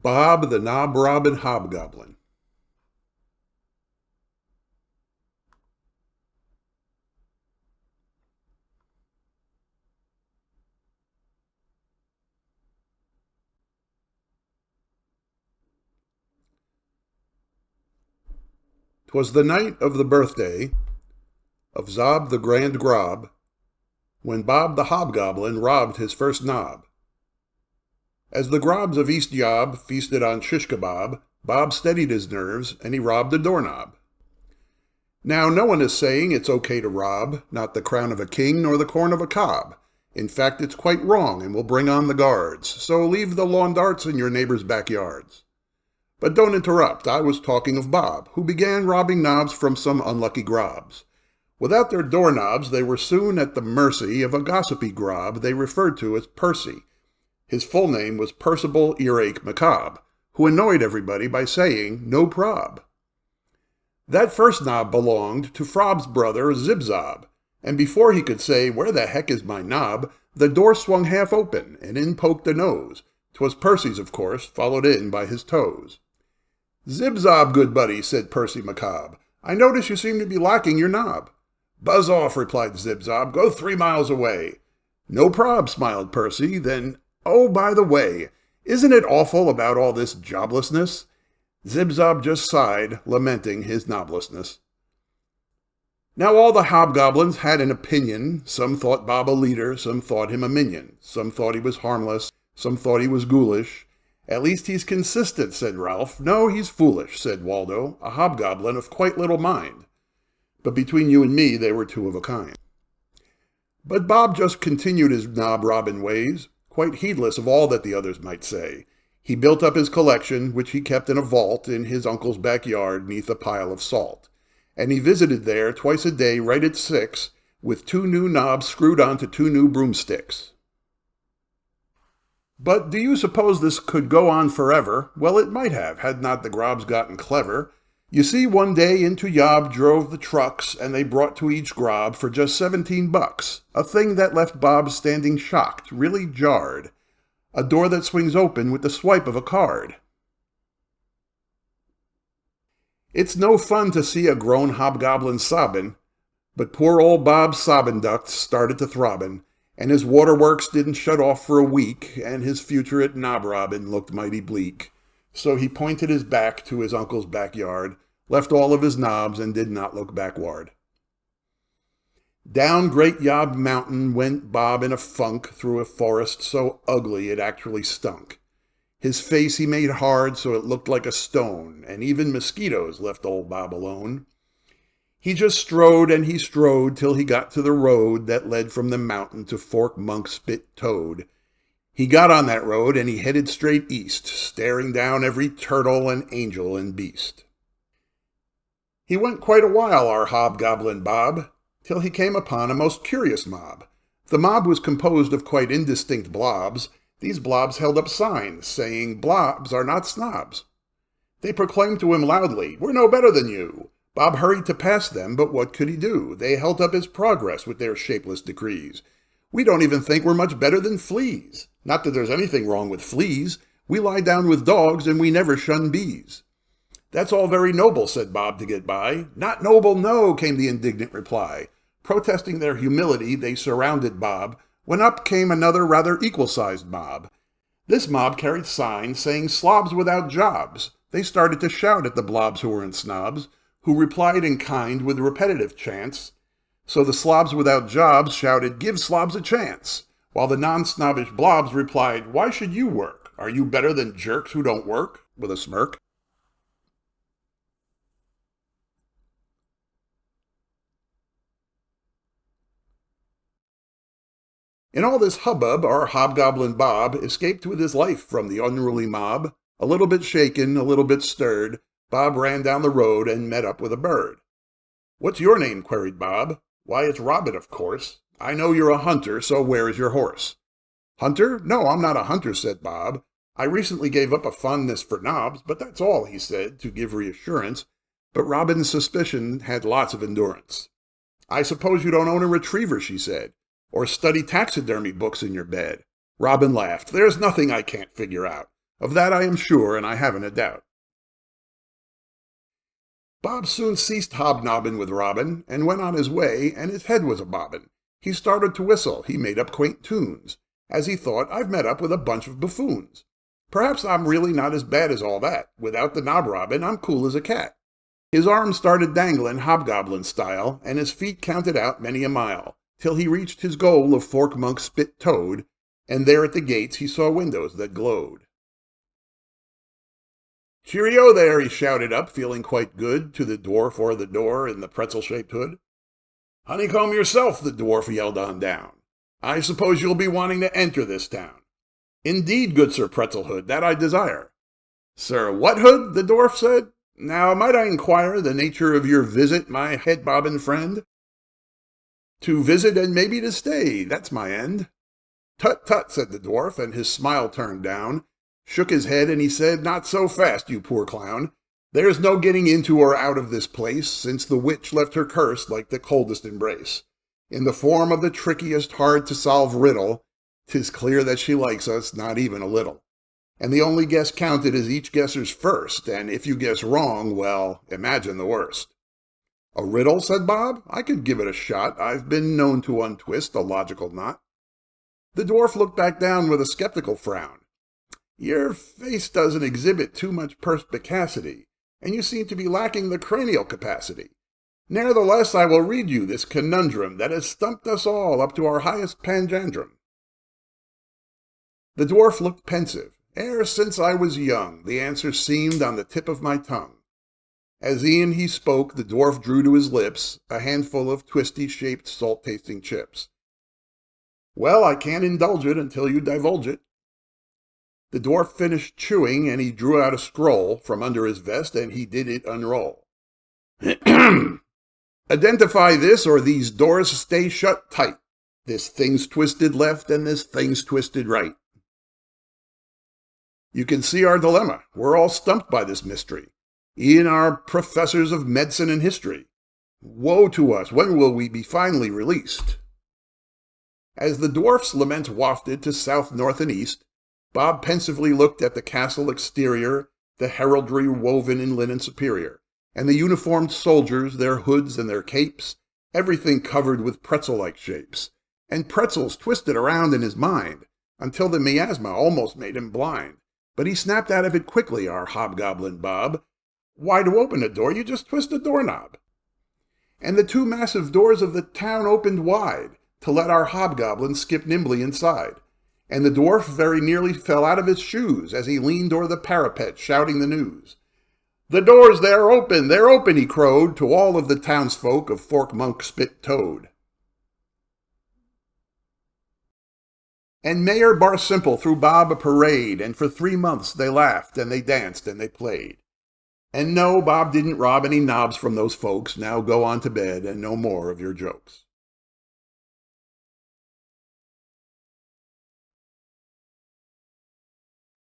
Bob the Knob-Robbin Hobgoblin. 'Twas the night of the birthday of Zob the Grand Grob, when Bob the Hobgoblin robbed his first knob. As the grobs of East Yob feasted on shish kebab, Bob steadied his nerves and he robbed a doorknob. Now, no one is saying it's okay to rob, not the crown of a king nor the corn of a cob. In fact, it's quite wrong and will bring on the guards, so leave the lawn darts in your neighbors' backyards. But don't interrupt, I was talking of Bob, who began robbing knobs from some unlucky grobs. Without their doorknobs, they were soon at the mercy of a gossipy grob they referred to as Percy. His full name was Percival Earache Macabre, who annoyed everybody by saying, "No prob." That first knob belonged to Frob's brother Zibzob, and before he could say, "Where the heck is my knob?" the door swung half open, and in poked a nose. 'Twas Percy's, of course, followed in by his toes. "Zibzob, good buddy," said Percy Macabre, "I notice you seem to be lacking your knob." "Buzz off," replied Zibzob, "go 3 miles away." "No prob," smiled Percy, then, "Oh, by the way, isn't it awful about all this joblessness?" Zibzob just sighed, lamenting his knoblessness. Now all the hobgoblins had an opinion. Some thought Bob a leader, some thought him a minion. Some thought he was harmless, some thought he was ghoulish. "At least he's consistent," said Ralph. "No, he's foolish," said Waldo, a hobgoblin of quite little mind. But between you and me, they were 2 of a kind. But Bob just continued his knob-robbin ways, quite heedless of all that the others might say. He built up his collection, which he kept in a vault in his uncle's backyard neath a pile of salt. And he visited there twice a day right at 6, with 2 new knobs screwed onto 2 new broomsticks. But do you suppose this could go on forever? Well, it might have, had not the grobs gotten clever. You see, one day into Yob drove the trucks, and they brought to each grob for just 17 bucks, a thing that left Bob standing shocked, really jarred. A door that swings open with the swipe of a card. It's no fun to see a grown hobgoblin sobbin', but poor old Bob's sobbin' ducts started to throbbin', and his waterworks didn't shut off for a week, and his future at knob-robbin' looked mighty bleak. So he pointed his back to his uncle's backyard, left all of his knobs, and did not look backward. Down Great Yob Mountain went Bob in a funk through a forest so ugly it actually stunk. His face he made hard so it looked like a stone, and even mosquitoes left old Bob alone. He just strode and he strode till he got to the road that led from the mountain to Fork Monk Spit Toad. He got on that road and he headed straight east, staring down every turtle and angel and beast. He went quite a while, our hobgoblin Bob, till he came upon a most curious mob. The mob was composed of quite indistinct blobs. These blobs held up signs saying, "Blobs are not snobs." They proclaimed to him loudly, "We're no better than you." Bob hurried to pass them, but what could he do? They held up his progress with their shapeless decrees. "We don't even think we're much better than fleas. Not that there's anything wrong with fleas. We lie down with dogs and we never shun bees." "That's all very noble," said Bob to get by. "Not noble, no," came the indignant reply. Protesting their humility, they surrounded Bob, when up came another rather equal-sized mob. This mob carried signs saying "Slobs without jobs." They started to shout at the blobs who weren't snobs, who replied in kind with repetitive chants. So the slobs without jobs shouted, "Give slobs a chance," while the non-snobbish blobs replied, "Why should you work? Are you better than jerks who don't work?" with a smirk. In all this hubbub, our hobgoblin Bob escaped with his life from the unruly mob. A little bit shaken, a little bit stirred, Bob ran down the road and met up with a bird. "What's your name?" queried Bob. "Why, it's Robin, of course. I know you're a hunter, so where is your horse?" "Hunter? No, I'm not a hunter," said Bob. "I recently gave up a fondness for knobs, but that's all," he said, to give reassurance. But Robin's suspicion had lots of endurance. "I suppose you don't own a retriever," she said, "or study taxidermy books in your bed." Robin laughed. "There's nothing I can't figure out. Of that I am sure, and I haven't a doubt. Bob soon ceased hobnobbing with Robin, and went on his way, and his head was a-bobbin'. He started to whistle, he made up quaint tunes, as he thought, I've met up with a bunch of buffoons. Perhaps I'm really not as bad as all that. Without the knob-robbin, I'm cool as a cat. His arms started dangling hobgoblin style, and his feet counted out many a mile, till he reached his goal of Fork Monk Spit Toad, and there at the gates he saw windows that glowed. "Cheerio there," he shouted up, feeling quite good, to the dwarf o'er the door in the pretzel-shaped hood. "Honeycomb yourself," the dwarf yelled on down. "I suppose you'll be wanting to enter this town." "Indeed, good Sir Pretzelhood, that I desire." "Sir what hood?" the dwarf said. "Now might I inquire the nature of your visit, my head-bobbin' friend?" "To visit and maybe to stay, that's my end." "Tut, tut," said the dwarf, and his smile turned down, shook his head, and he said, "Not so fast, you poor clown. There's no getting into or out of this place, since the witch left her curse like the coldest embrace. In the form of the trickiest hard-to-solve riddle, 'tis clear that she likes us not even a little. And the only guess counted is each guesser's first, and if you guess wrong, well, imagine the worst." "A riddle?" said Bob. "I could give it a shot. I've been known to untwist a logical knot." The dwarf looked back down with a skeptical frown. "Your face doesn't exhibit too much perspicacity, and you seem to be lacking the cranial capacity. Nevertheless, I will read you this conundrum that has stumped us all up to our highest panjandrum." The dwarf looked pensive. "E'er since I was young, the answer seemed on the tip of my tongue." As e'en he spoke, the dwarf drew to his lips a handful of twisty-shaped salt-tasting chips. "Well, I can't indulge it until you divulge it." The dwarf finished chewing, and he drew out a scroll from under his vest, and he did it unroll. "Identify this, or these doors stay shut tight. This thing's twisted left, and this thing's twisted right." You can see our dilemma. We're all stumped by this mystery, e'en our professors of medicine and history. Woe to us, when will we be finally released? As the dwarf's lament wafted to south, north, and east, Bob pensively looked at the castle exterior, the heraldry woven in linen superior, and the uniformed soldiers, their hoods and their capes, everything covered with pretzel-like shapes, and pretzels twisted around in his mind, until the miasma almost made him blind. But he snapped out of it quickly, our hobgoblin Bob. Why, to open a door, you just twist a doorknob. And the two massive doors of the town opened wide, to let our hobgoblin skip nimbly inside. And the dwarf very nearly fell out of his shoes as he leaned o'er the parapet, shouting the news. "The doors, they're open, he crowed to all of the townsfolk of Fork Monk Spit Toad." And Mayor Barsimple threw Bob a parade, and for 3 months they laughed, and they danced, and they played. And no, Bob didn't rob any knobs from those folks. Now go on to bed, and no more of your jokes.